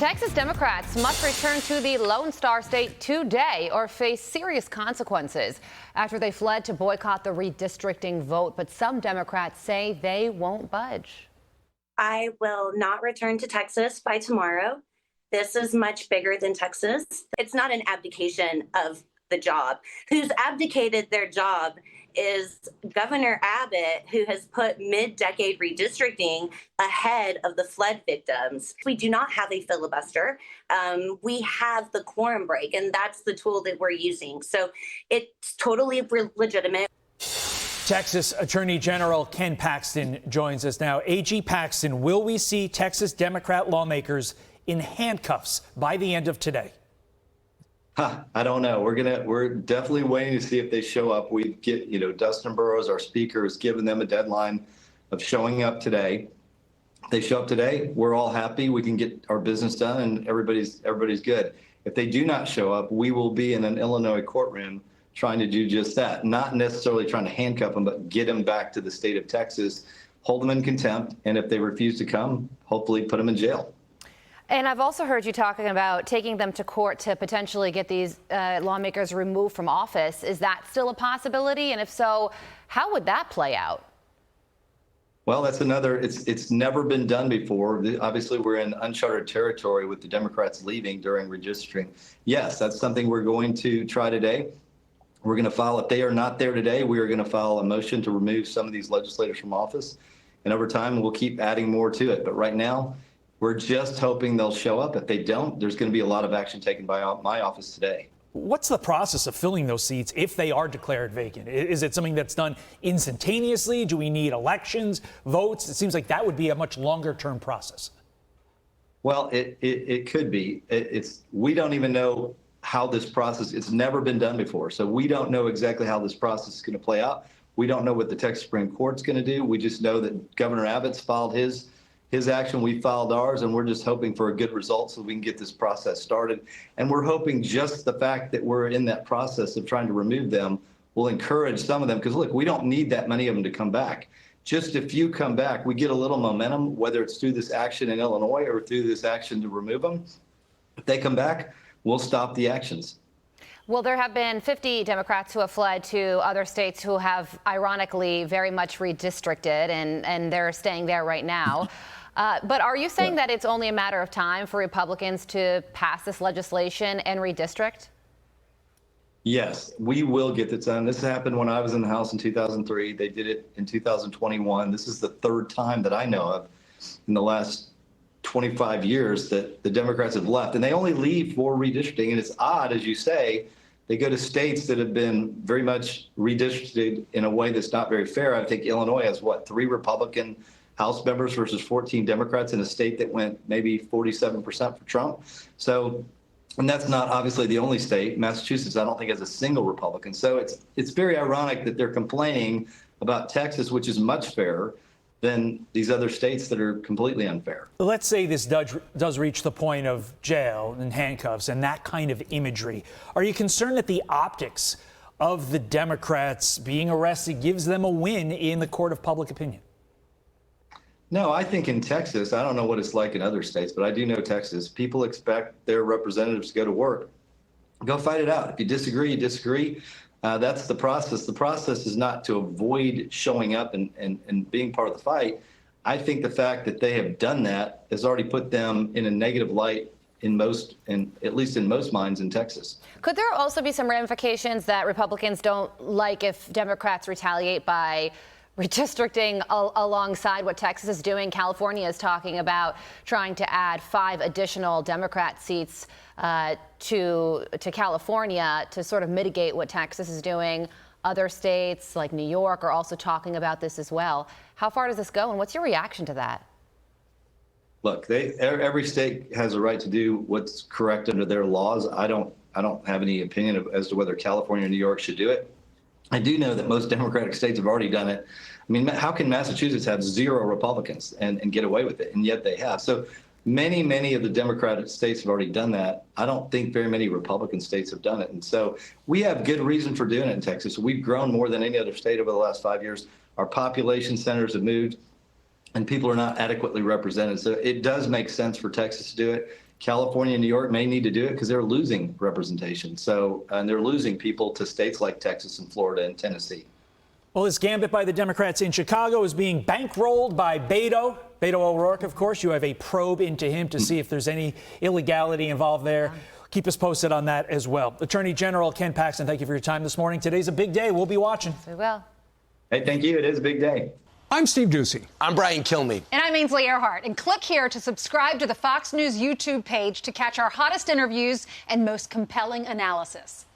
Texas Democrats must return to the Lone Star State today or face serious consequences after they fled to boycott the redistricting vote. But some Democrats say they won't budge. I will not return to Texas by tomorrow. This is much bigger than Texas. It's not an abdication of the job. Who's abdicated their job is Governor Abbott, who has put mid-decade redistricting ahead of the flood victims. We do not have a filibuster. We have the quorum break, and that's the tool that we're using. So it's totally legitimate. Texas Attorney General Ken Paxton joins us now. AG Paxton, will we see Texas Democrat lawmakers in handcuffs by the end of today? I don't know. We're definitely waiting to see if they show up. We get, Dustin Burrows, our speaker, has given them a deadline of showing up today. If they show up today, we're all happy. We can get our business done and everybody's good. If they do not show up, we will be in an Illinois courtroom trying to do just that. Not necessarily trying to handcuff them, but get them back to the state of Texas, hold them in contempt, and if they refuse to come, hopefully put them in jail. And I've also heard you talking about taking them to court to potentially get these lawmakers removed from office. Is that still a possibility? And if so, how would that play out? Well, that's another, it's never been done before. Obviously, we're in uncharted territory with the Democrats leaving during redistricting. Yes, that's something we're going to try today. We're going to file, if they are not there today, we are going to file a motion to remove some of these legislators from office. And over time, we'll keep adding more to it. But right now, we're just hoping they'll show up. If they don't, there's going to be a lot of action taken by my office today. What's the process of filling those seats if they are declared vacant? Is it something that's done instantaneously? Do we need elections, votes? It seems like that would be a much longer term process. Well, it could be. We don't even know how this process, it's never been done before. So we don't know exactly how this process is going to play out. We don't know what the Texas Supreme Court's going to do. We just know that Governor Abbott's filed his action, we filed ours, and we're just hoping for a good result so we can get this process started. And we're hoping just the fact that we're in that process of trying to remove them will encourage some of them, because look, we don't need that many of them to come back. Just a few come back, we get a little momentum, whether it's through this action in Illinois or through this action to remove them. If they come back, we'll stop the actions. Well, there have been 50 Democrats who have fled to other states who have ironically very much redistricted, and they're staying there right now. But are you saying that it's only a matter of time for Republicans to pass this legislation and redistrict? Yes, we will get this done. This happened when I was in the House in 2003. They did it in 2021. This is the third time that I know of in the last 25 years that the Democrats have left. And they only leave for redistricting. And it's odd, as you say, they go to states that have been very much redistricted in a way that's not very fair. I think Illinois has, 3 Republican House members versus 14 Democrats in a state that went maybe 47% for Trump. So, and that's not obviously the only state. Massachusetts, I don't think, has a single Republican. So it's very ironic that they're complaining about Texas, which is much fairer than these other states that are completely unfair. Let's say this does reach the point of jail and handcuffs and that kind of imagery. Are you concerned that the optics of the Democrats being arrested gives them a win in the court of public opinion? No, I think in Texas, I don't know what it's like in other states, but I do know Texas, people expect their representatives to go to work. Go fight it out. If you disagree, you disagree. That's the process. The process is not to avoid showing up and being part of the fight. I think the fact that they have done that has already put them in a negative light at least in most minds in Texas. Could there also be some ramifications that Republicans don't like if Democrats retaliate by redistricting alongside what Texas is doing? California is talking about trying to add 5 additional Democrat seats to California to sort of mitigate what Texas is doing. Other states like New York are also talking about this as well. How far does this go, and what's your reaction to that? Look, every state has a right to do what's correct under their laws. I don't have any opinion as to whether California or New York should do it. I do know that most Democratic states have already done it. I mean, how can Massachusetts have 0 Republicans and get away with it? And yet they have. So many of the Democratic states have already done that. I don't think very many Republican states have done it. And so we have good reason for doing it in Texas. We've grown more than any other state over the last 5 years. Our population centers have moved, and people are not adequately represented. So it does make sense for Texas to do it. California and New York may need to do it because they're losing representation. So, and they're losing people to states like Texas and Florida and Tennessee. Well, this gambit by the Democrats in Chicago is being bankrolled by Beto O'Rourke, of course. You have a probe into him to see if there's any illegality involved there. Keep us posted on that as well. Attorney General Ken Paxton, thank you for your time this morning. Today's a big day. We'll be watching. Yes, we will. Hey, thank you. It is a big day. I'm Steve Ducey. I'm Brian Kilmeade. And I'm Ainsley Earhart. And click here to subscribe to the Fox News YouTube page to catch our hottest interviews and most compelling analysis.